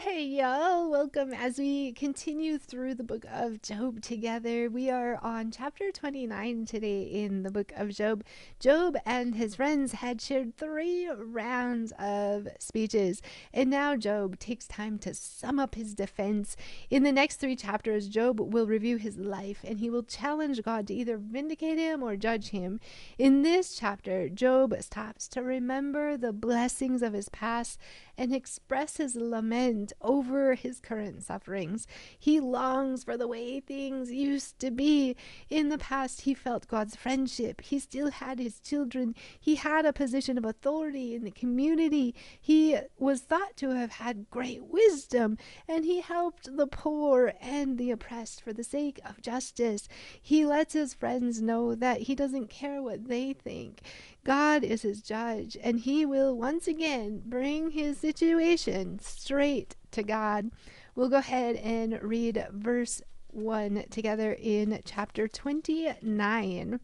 Hey y'all, welcome as we continue through the book of Job together. We are on chapter 29 today in the book of Job. Job and his friends had shared 3 rounds of speeches, and now Job takes time to sum up his defense. In the next 3 chapters, Job will review his life and he will challenge God to either vindicate him or judge him. In this chapter, Job stops to remember the blessings of his past and expresses lament over his current sufferings. He longs for the way things used to be. In the past, he felt God's friendship. He still had his children. He had a position of authority in the community. He was thought to have had great wisdom, and he helped the poor and the oppressed for the sake of justice. He lets his friends know that he doesn't care what they think. God is his judge, and he will once again bring his situation straight to God. We'll go ahead and read verse 1 together in chapter 29.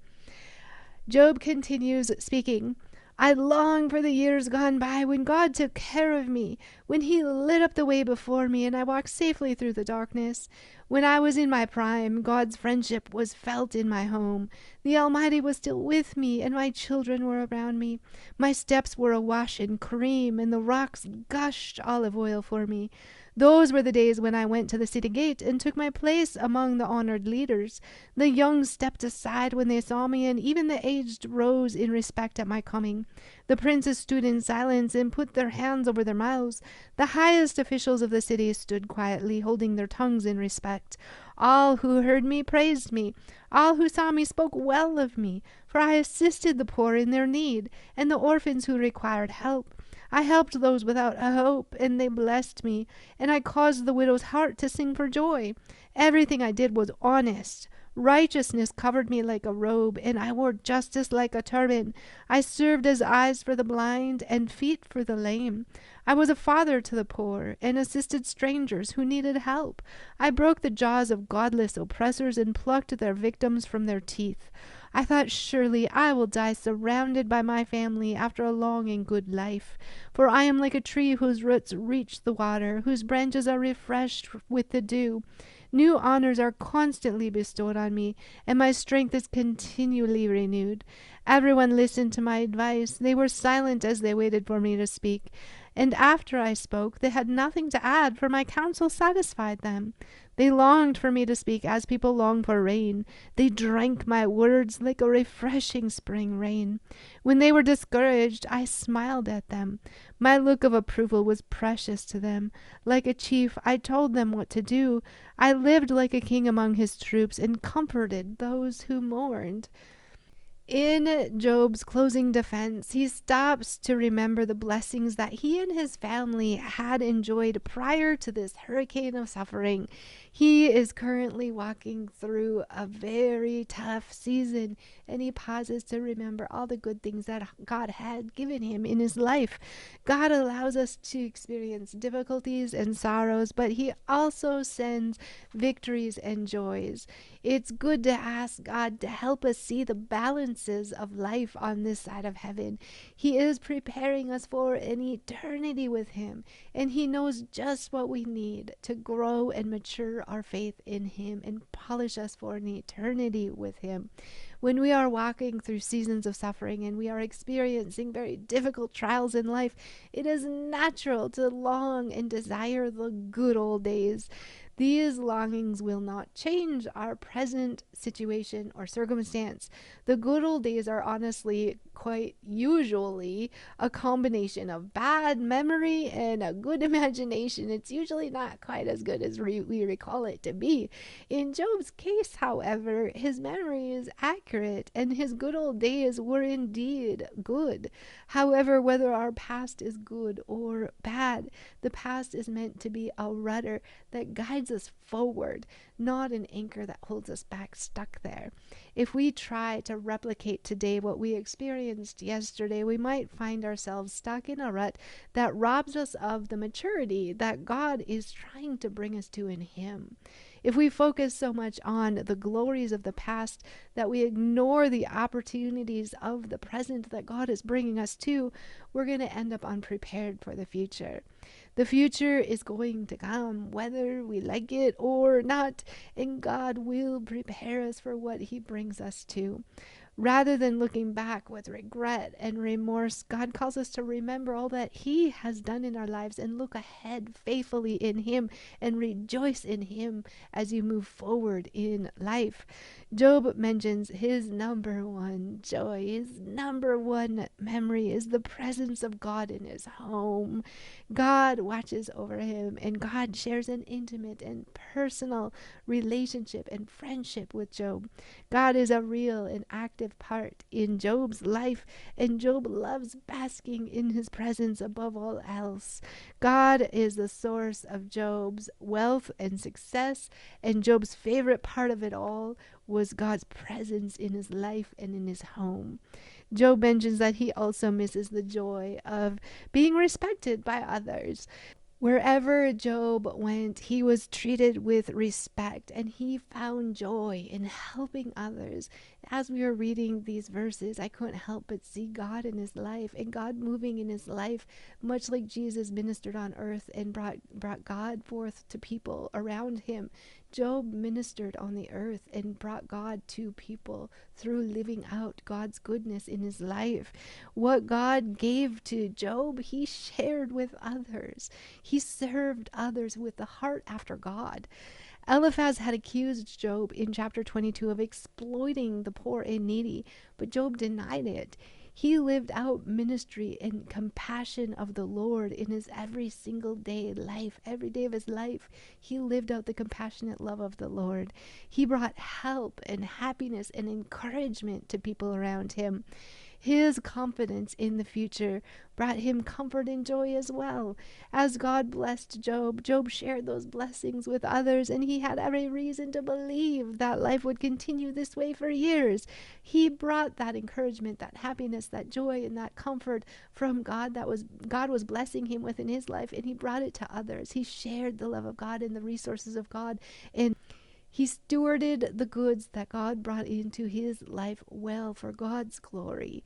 Job continues speaking. I long for the years gone by when God took care of me, when he lit up the way before me and I walked safely through the darkness. When I was in my prime, God's friendship was felt in my home. The Almighty was still with me and my children were around me. My steps were awash in cream and the rocks gushed olive oil for me. Those were the days when I went to the city gate and took my place among the honored leaders. The young stepped aside when they saw me, and even the aged rose in respect at my coming. The princes stood in silence and put their hands over their mouths. The highest officials of the city stood quietly, holding their tongues in respect. All who heard me praised me. All who saw me spoke well of me, for I assisted the poor in their need, and the orphans who required help. I helped those without a hope, and they blessed me, and I caused the widow's heart to sing for joy. Everything I did was honest. Righteousness covered me like a robe, and I wore justice like a turban. I served as eyes for the blind and feet for the lame. I was a father to the poor and assisted strangers who needed help. I broke the jaws of godless oppressors and plucked their victims from their teeth. I thought, surely I will die surrounded by my family after a long and good life. For I am like a tree whose roots reach the water, whose branches are refreshed with the dew. New honors are constantly bestowed on me, and my strength is continually renewed. Everyone listened to my advice. They were silent as they waited for me to speak. And after I spoke, they had nothing to add, for my counsel satisfied them. They longed for me to speak as people long for rain. They drank my words like a refreshing spring rain. When they were discouraged, I smiled at them. My look of approval was precious to them. Like a chief, I told them what to do. I lived like a king among his troops and comforted those who mourned. In Job's closing defense, he stops to remember the blessings that he and his family had enjoyed prior to this hurricane of suffering. He is currently walking through a very tough season, and he pauses to remember all the good things that God had given him in his life. God allows us to experience difficulties and sorrows, but he also sends victories and joys. It's good to ask God to help us see the balances of life on this side of heaven. He is preparing us for an eternity with him, and he knows just what we need to grow and mature our faith in him and polish us for an eternity with him. When we are walking through seasons of suffering and we are experiencing very difficult trials in life, it is natural to long and desire the good old days. These longings will not change our present situation or circumstance. The good old days are honestly quite usually a combination of bad memory and a good imagination. It's usually not quite as good as we recall it to be. In Job's case, however, his memory is accurate and his good old days were indeed good. However, whether our past is good or bad, the past is meant to be a rudder that guides us forward, not an anchor that holds us back stuck there. If we try to replicate today what we experienced yesterday, we might find ourselves stuck in a rut that robs us of the maturity that God is trying to bring us to in him. If we focus so much on the glories of the past that we ignore the opportunities of the present that God is bringing us to, we're going to end up unprepared for the future. The future is going to come, whether we like it or not, and God will prepare us for what He brings us to. Rather than looking back with regret and remorse, God calls us to remember all that He has done in our lives and look ahead faithfully in Him and rejoice in Him as you move forward in life. Job mentions his number one joy, his number one memory is the presence of God in his home. God watches over him, and God shares an intimate and personal relationship and friendship with Job. God is a real and active part in Job's life, and Job loves basking in his presence above all else. God is the source of Job's wealth and success, and Job's favorite part of it all was God's presence in his life and in his home. Job mentions that he also misses the joy of being respected by others. Wherever Job went, he was treated with respect and he found joy in helping others. As we were reading these verses, I couldn't help but see God in his life and God moving in his life, much like Jesus ministered on earth and brought God forth to people around him. Job ministered on the earth and brought God to people through living out God's goodness in his life. What God gave to Job, he shared with others. He served others with the heart after God. Eliphaz had accused Job in chapter 22 of exploiting the poor and needy, but Job denied it. He lived out ministry and compassion of the Lord in his every single day life. Every day of his life, he lived out the compassionate love of the Lord. He brought help and happiness and encouragement to people around him. His confidence in the future brought him comfort and joy as well. As God blessed Job, Job shared those blessings with others, and he had every reason to believe that life would continue this way for years. He brought that encouragement, that happiness, that joy, and that comfort from God God was blessing him with in his life, and he brought it to others. He shared the love of God and the resources of God, and he stewarded the goods that God brought into his life well for God's glory.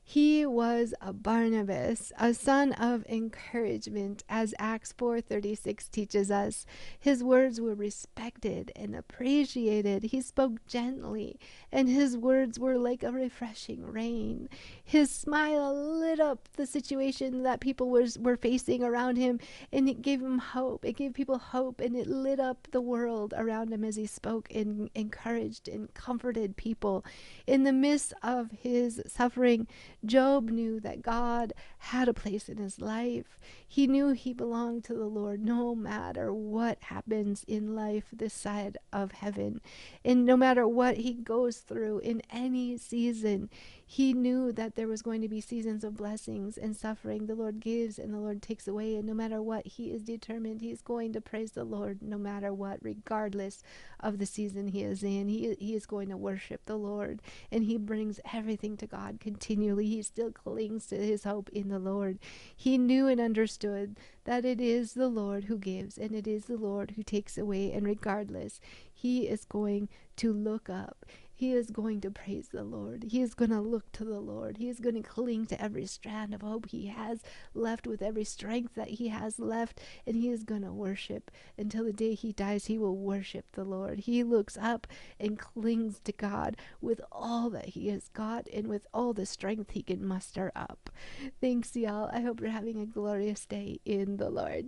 He was a Barnabas, a son of encouragement, as Acts 4:36 teaches us. His words were respected and appreciated. He spoke gently, and his words were like a refreshing rain. His smile lit up the situation that people were facing around him, and it gave him hope. It gave people hope, and it lit up the world around him as he spoke and encouraged and comforted people. In the midst of his suffering, Job knew that God had a place in his life. He knew he belonged to the Lord no matter what happens in life this side of heaven. And no matter what he goes through in any season, he knew that there was going to be seasons of blessings and suffering. The Lord gives and the Lord takes away. And no matter what, he is determined. He is going to praise the Lord no matter what, regardless of the season he is in. He is going to worship the Lord. And he brings everything to God continually. He still clings to his hope in the Lord. He knew and understood that it is the Lord who gives and it is the Lord who takes away. And regardless, he is going to look up. He is going to praise the Lord. He is going to look to the Lord. He is going to cling to every strand of hope he has left, with every strength that he has left, and he is going to worship until the day he dies. He will worship the Lord. He looks up and clings to God with all that he has got and with all the strength he can muster up. Thanks, y'all. I hope you're having a glorious day in the Lord.